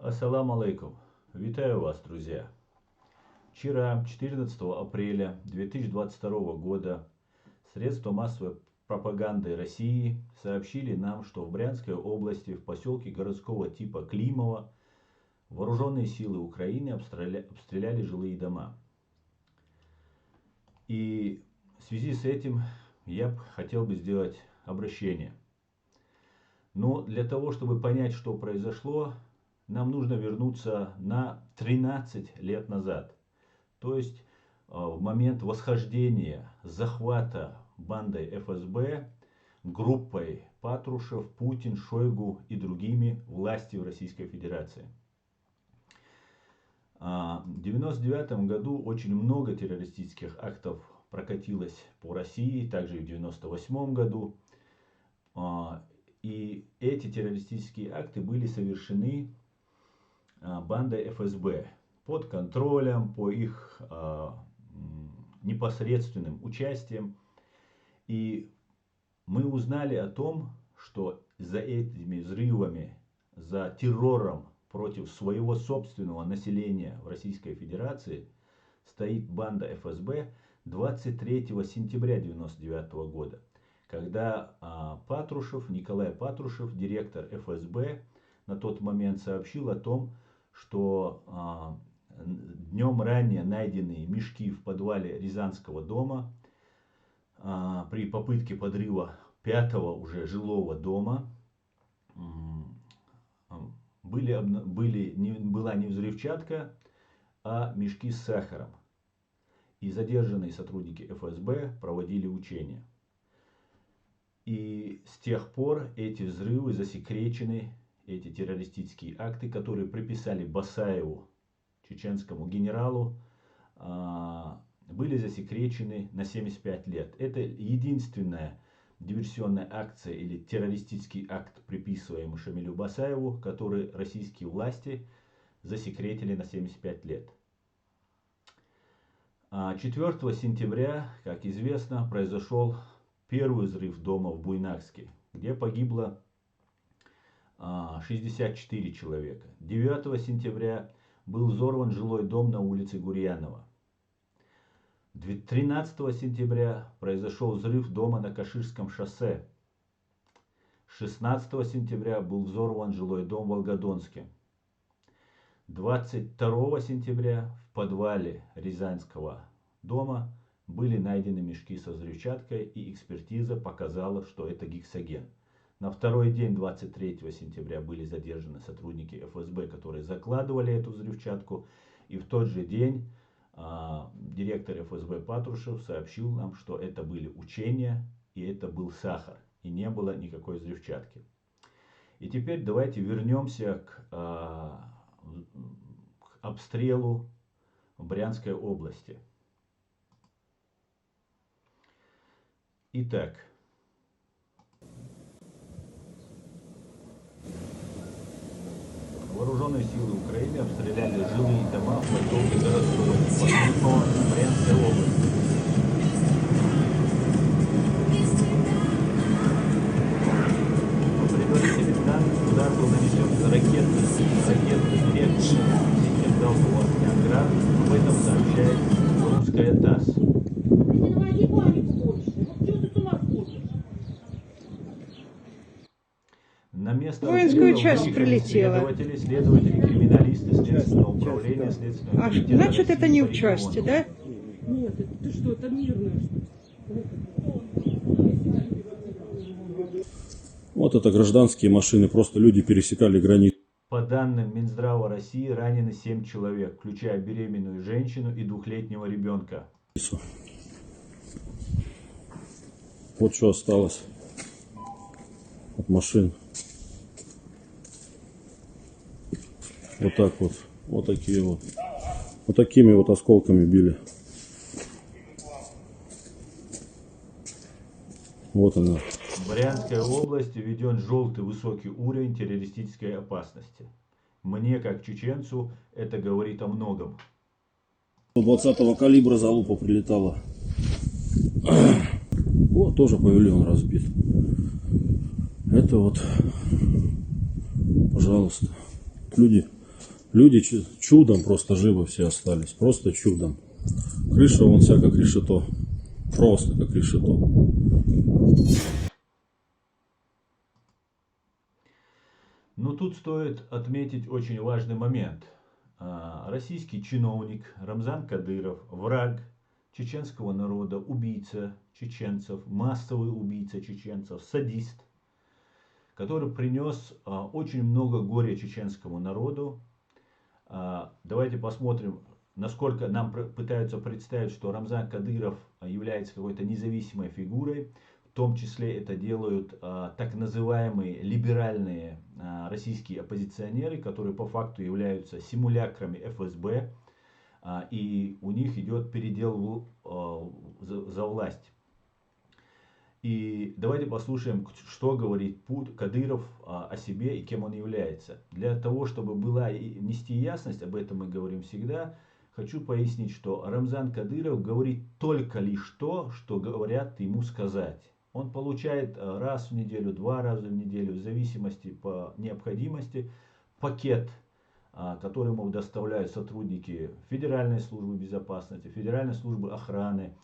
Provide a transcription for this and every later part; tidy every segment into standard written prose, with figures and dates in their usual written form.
Ассаламу алейкум. Витаю вас, друзья. Вчера, 14 апреля 2022 года, средства массовой пропаганды России сообщили нам, что в Брянской области, в поселке городского типа Климово, вооруженные силы Украины обстреляли жилые дома. И в связи с этим я хотел бы сделать обращение. Но для того, чтобы понять, что произошло, нам нужно вернуться на 13 лет назад. То есть в момент восхождения, захвата бандой ФСБ, группой Патрушев, Путин, Шойгу и другими власти в Российской Федерации. В 1999 году очень много террористических актов прокатилось по России, также и в 1998 году. И эти террористические акты были совершены бандой ФСБ под контролем, по их непосредственным участием. И мы узнали о том, что за этими взрывами, за террором против своего собственного населения в Российской Федерации стоит банда ФСБ 23 сентября 1999 года, когда Николай Патрушев, директор ФСБ, на тот момент сообщил о том, что днем ранее найденные мешки в подвале Рязанского дома при попытке подрыва 5-го уже жилого дома была не взрывчатка, а мешки с сахаром. И задержанные сотрудники ФСБ проводили учения. И с тех пор эти взрывы засекречены, эти террористические акты, которые приписали Басаеву, чеченскому генералу, были засекречены на 75 лет. Это единственная диверсионная акция или террористический акт, приписываемый Шамилю Басаеву, который российские власти засекретили на 75 лет. 4 сентября, как известно, произошел первый взрыв дома в Буйнакске, где погибло 64 человека. 9 сентября был взорван жилой дом на улице Гурьянова. 13 сентября произошел взрыв дома на Каширском шоссе. 16 сентября был взорван жилой дом в Волгодонске. 22 сентября в подвале Рязанского дома были найдены мешки со взрывчаткой, и экспертиза показала, что это гексоген. На второй день, 23 сентября, были задержаны сотрудники ФСБ, которые закладывали эту взрывчатку. И в тот же день директор ФСБ Патрушев сообщил нам, что это были учения, и это был сахар, и не было никакой взрывчатки. И теперь давайте вернемся к обстрелу в Брянской области. Итак, вооруженные силы Украины обстреляли жилые дома в поселке городского типа Климово в Брянской области. По предварительным данным, удар был нанесен из ракетных реактивных систем залпового огня «Град». Об этом сообщает русская ТАСС. На место воинскую часть прилетела. Следователи, криминалисты, следственного управления, следственного комитета. Значит, это не в части, да? Нет, ты что, это мирное. Вот это гражданские машины, просто люди пересекали границу. По данным Минздрава России, ранены 7 человек, включая беременную женщину и 2-летнего ребенка. Вот что осталось от машин. Вот так вот. Вот такие вот. Вот такими вот осколками били. Вот она. В Брянской области введен желтый высокий уровень террористической опасности. Мне, как чеченцу, это говорит о многом. 20-го калибра залупа прилетала. Вот тоже павильон разбит. Это вот, пожалуйста. Люди Люди чудом просто живы все остались. Просто чудом. Крыша вон вся как решето. Просто как решето. Но тут стоит отметить очень важный момент. Российский чиновник Рамзан Кадыров, враг чеченского народа, убийца чеченцев, массовый убийца чеченцев, садист, который принес очень много горя чеченскому народу. Давайте посмотрим, насколько нам пытаются представить, что Рамзан Кадыров является какой-то независимой фигурой. В том числе это делают так называемые либеральные российские оппозиционеры, которые по факту являются симулякрами ФСБ. И у них идет передел за власть. И давайте послушаем, что говорит Кадыров о себе и кем он является. Для того, чтобы была нести ясность, об этом мы говорим всегда, хочу пояснить, что Рамзан Кадыров говорит только лишь то, что говорят ему сказать. Он получает раз в неделю, 2 раза в неделю, в зависимости по необходимости, пакет, который ему доставляют сотрудники Федеральной службы безопасности, Федеральной службы охраны,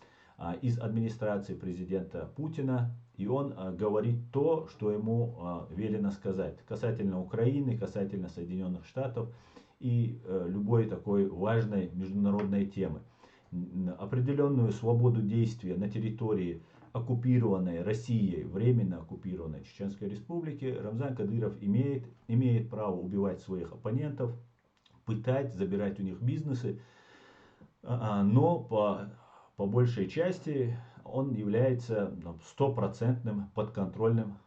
из администрации президента Путина. И он говорит то, что ему велено сказать. Касательно Украины, касательно Соединенных Штатов и любой такой важной международной темы. Определенную свободу действия на территории оккупированной Россией, временно оккупированной Чеченской Республики, Рамзан Кадыров имеет право убивать своих оппонентов, пытать, забирать у них бизнесы, но по большей части он является стопроцентным подконтрольным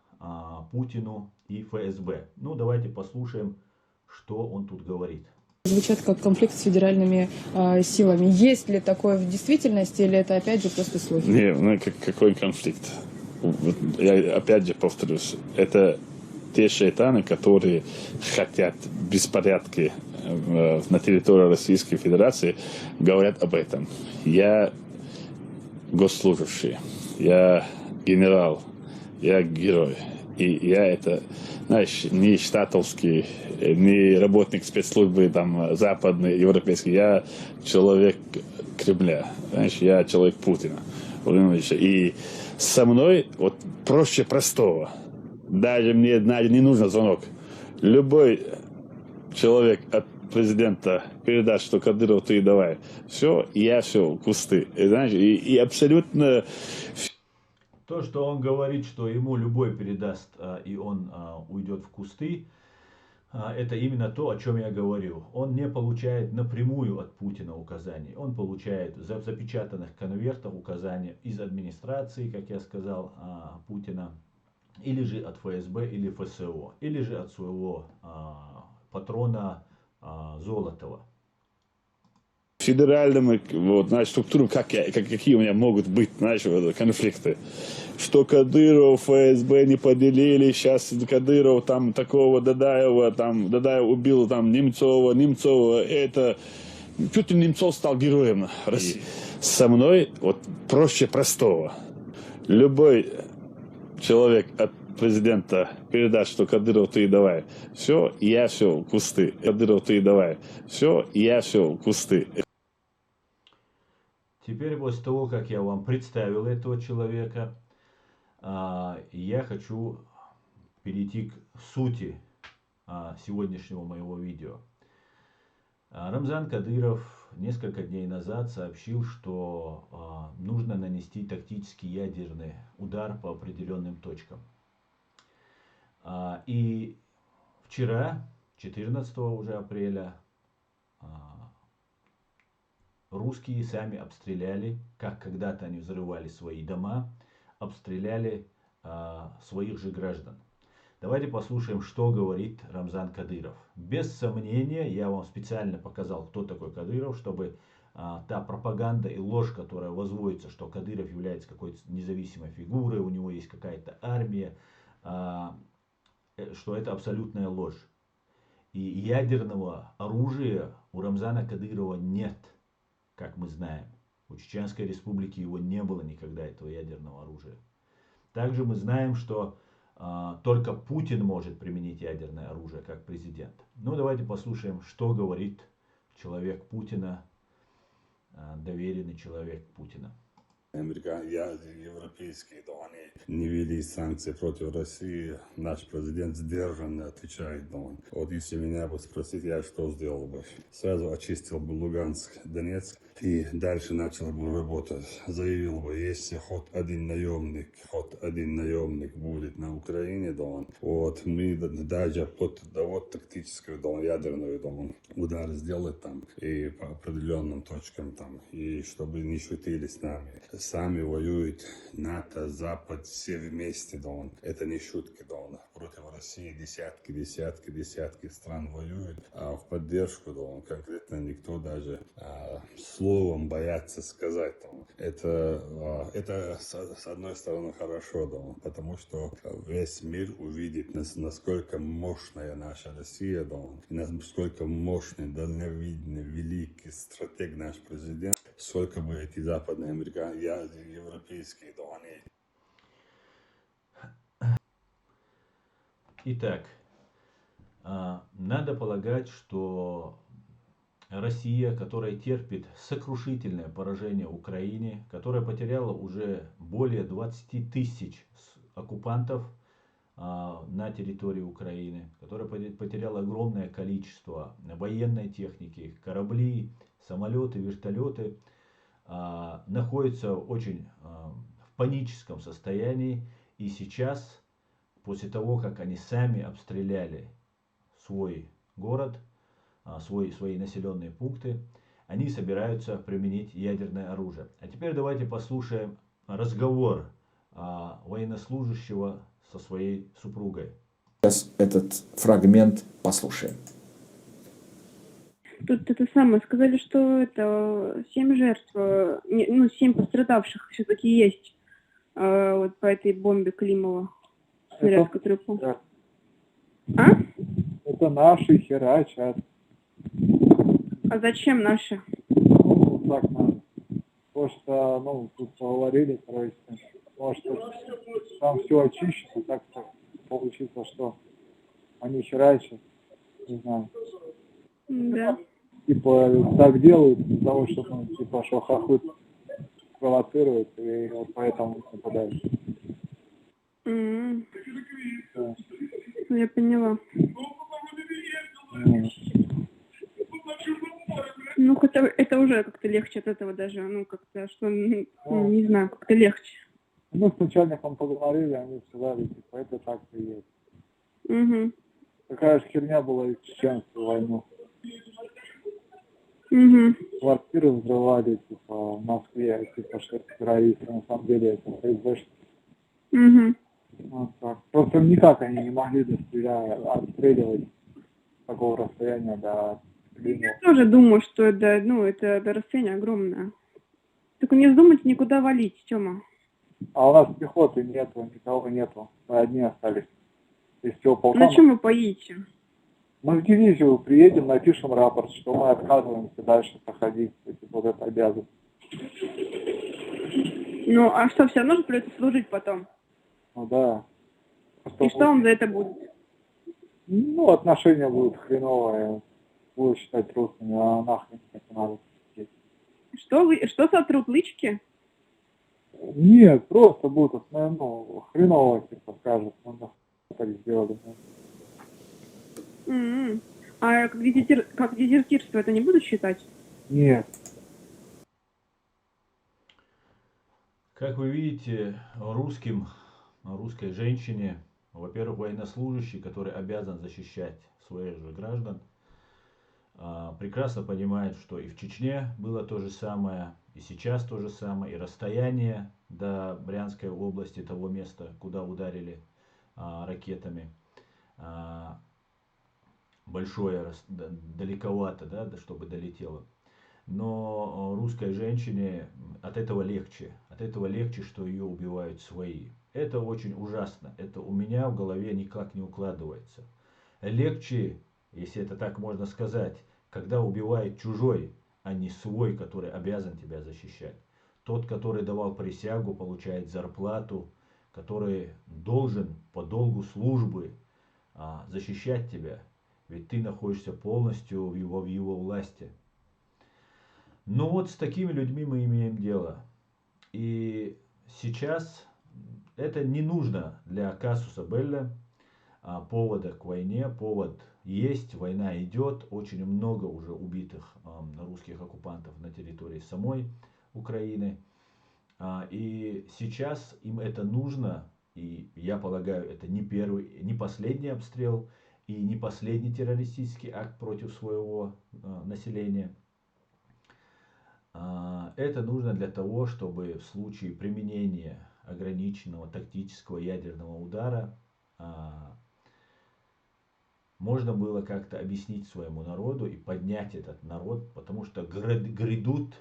Путину и ФСБ. Ну, давайте послушаем, что он тут говорит. Звучат как конфликт с федеральными силами. Есть ли такое в действительности, или это опять же просто слухи? Нет, ну какой конфликт? Я опять же повторюсь, это те шайтаны, которые хотят беспорядки на территории Российской Федерации, говорят об этом. Я госслужащий, я генерал, я герой. И я это, знаешь, не штатовский, не работник спецслужбы там западный, европейский. Я человек Кремля, знаешь, я человек Путина. И со мной вот проще простого. Даже мне не нужен звонок. Любой человек от президента передаст, что Кадыров ты давай. Все, я все, кусты. И, знаешь, и абсолютно... То, что он говорит, что ему любой передаст, и он уйдет в кусты, это именно то, о чем я говорю. Он не получает напрямую от Путина указаний. Он получает в запечатанных конвертах указания из администрации, как я сказал, Путина, или же от ФСБ или ФСО, или же от своего патрона Золотова. Федеральным, вот, знаешь, структурам, какие у меня могут быть, знаешь, конфликты. Что Кадыров, ФСБ не поделили, сейчас Кадыров там такого Дадаева убил там Немцова, это... Чуть ли Немцов стал героем России. Со мной вот проще простого. Любой человек от президента передаст, что Кадыров ты давай. Все, я все, кусты. Кадыров ты давай. Все, я все, кусты. Теперь после того, как я вам представил этого человека, я хочу перейти к сути сегодняшнего моего видео. Рамзан Кадыров несколько дней назад сообщил, что нужно нанести тактический ядерный удар по определенным точкам. И вчера, 14 уже апреля, русские сами обстреляли, как когда-то они взрывали свои дома, обстреляли своих же граждан. Давайте послушаем, что говорит Рамзан Кадыров. Без сомнения, я вам специально показал, кто такой Кадыров, чтобы та пропаганда и ложь, которая возводится, что Кадыров является какой-то независимой фигурой, у него есть какая-то армия, что это абсолютная ложь. И ядерного оружия у Рамзана Кадырова нет, как мы знаем. У Чеченской Республики его не было никогда, этого ядерного оружия. Также мы знаем, что только Путин может применить ядерное оружие как президент. Ну, давайте послушаем, что говорит человек Путина, доверенный человек Путина. Европейские, да, они не ввели санкции против России. Наш президент сдержанно отвечает. Да, вот если меня бы спросить, я что сделал бы? Сразу очистил бы Луганск, Донецк и дальше начал бы работать. Заявил бы, если хоть один наемник будет на Украине, да, вот мы даже под тактическую, да, ядерную, да, удар сделать там и по определенным точкам там, и чтобы не шутили с нами. Сами воюют НАТО, Запад, все вместе, да, это не шутки, да, против России десятки стран воюют, а в поддержку, да, конкретно никто даже словом боятся сказать, да. Это с одной стороны хорошо, да, потому что весь мир увидит, насколько мощная наша Россия, да, насколько мощный, дальновидный, великий стратег наш президент, сколько бы эти западные американцы, европейские, да, они... Итак, надо полагать, что Россия, которая терпит сокрушительное поражение в Украине, которая потеряла уже более 20 тысяч оккупантов на территории Украины, которая потеряла огромное количество военной техники, корабли, самолеты, вертолеты, находится очень в паническом состоянии. И сейчас, после того, как они сами обстреляли свой город, свои населенные пункты, они собираются применить ядерное оружие. А теперь давайте послушаем разговор военнослужащего со своей супругой. Сейчас этот фрагмент послушаем. Тут это самое, сказали, что это 7 жертв, 7 пострадавших все-таки есть вот по этой бомбе Климова. Снаряд, который упал. Да. А? Это наши херачат. А зачем наши? Ну, так надо. Потому что, тут поговорили, короче, может, там все очищено, так получится, что они херачат, не знаю. Да. Типа, так делают из-за того, что, что хохлы провоцируют, и вот поэтому нападают. Да. Ну, я поняла. Ну, хотя это уже как-то легче от этого даже, как-то, что, не знаю, как-то легче. Мы с начальником поговорили, они сказали, типа, это так и есть. Угу. Такая же херня была и в чеченскую войну. Угу. Квартиры взрывали, типа, в Москве, типа, что это террористы, на самом деле это ФСБшники. Угу. Вот так. Просто никак они не могли отстреливать с такого расстояния до Климова. Я тоже думаю, что это расстояние огромное. Только не вздумайте никуда валить, Тёма. А у нас пехоты нету, никого нету. Мы одни остались. Из всего полка. На чем вы поедете? Мы в дивизию приедем, напишем рапорт, что мы отказываемся дальше проходить. Вот это обязанность. Ну, а что, все равно же придется служить потом? Ну да. Просто и что вам за это будет? Ну, отношения будут хреновые. Будут считать трудными, а нахрен это надо. Что сотрут, лычки? Нет, просто будут, хреново, типа, скажут, так сделали. А как дезертирство это не будут считать? Нет. Как вы видите, русской женщине, во-первых, военнослужащий, который обязан защищать своих же граждан, прекрасно понимает, что и в Чечне было то же самое, и сейчас то же самое, и расстояние до Брянской области, того места, куда ударили ракетами, большое, далековато, да, чтобы долетело. Но русской женщине от этого легче, что ее убивают свои. Это очень ужасно, это у меня в голове никак не укладывается. Легче, если это так можно сказать, когда убивает чужой, а не свой, который обязан тебя защищать. Тот, который давал присягу, получает зарплату, который должен по долгу службы защищать тебя, ведь ты находишься полностью в его власти. Но вот с такими людьми мы имеем дело. И сейчас это не нужно для казуса Белли, повода к войне. Повод есть, война идет, очень много уже убитых русских оккупантов на территории самой Украины. И сейчас им это нужно, и я полагаю, это не первый, не последний обстрел и не последний террористический акт против своего населения. Это нужно для того, чтобы в случае применения ограниченного тактического ядерного удара можно было как-то объяснить своему народу и поднять этот народ, потому что грядут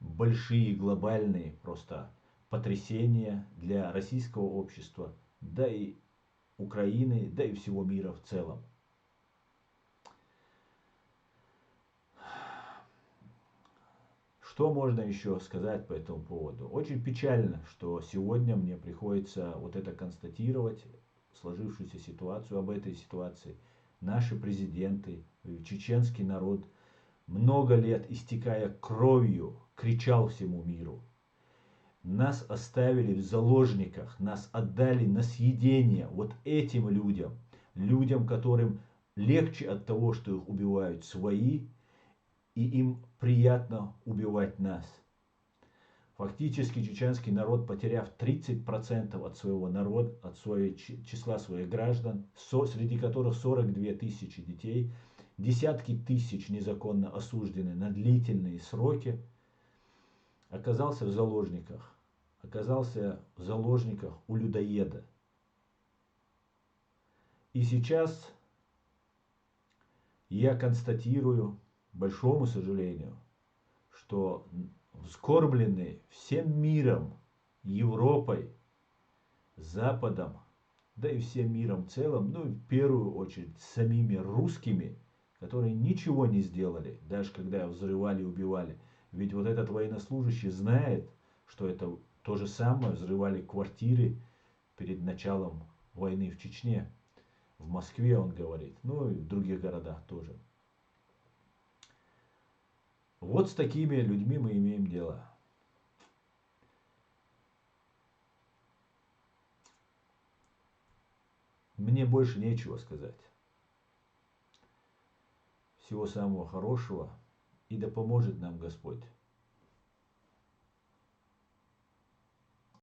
большие глобальные просто потрясения для российского общества, да и Украины, да и всего мира в целом. Что можно еще сказать по этому поводу? Очень печально, что сегодня мне приходится вот это констатировать, сложившуюся ситуацию, об этой ситуации. Наши президенты, чеченский народ, много лет истекая кровью, кричал всему миру. Нас оставили в заложниках, нас отдали на съедение вот этим людям, людям, которым легче от того, что их убивают свои, и им приятно убивать нас. Фактически чеченский народ, потеряв 30% от своего народа, от числа своих граждан, среди которых 42 тысячи детей, десятки тысяч незаконно осуждены на длительные сроки, оказался в заложниках. Оказался в заложниках у людоеда. И сейчас я констатирую, к большому сожалению, что вскормленный всем миром, Европой, Западом, да и всем миром в целом, ну и в первую очередь самими русскими, которые ничего не сделали, даже когда взрывали и убивали. Ведь вот этот военнослужащий знает, что это то же самое, взрывали квартиры перед началом войны в Чечне. В Москве, он говорит, ну и в других городах тоже. Вот с такими людьми мы имеем дело. Мне больше нечего сказать. Всего самого хорошего, и да поможет нам Господь.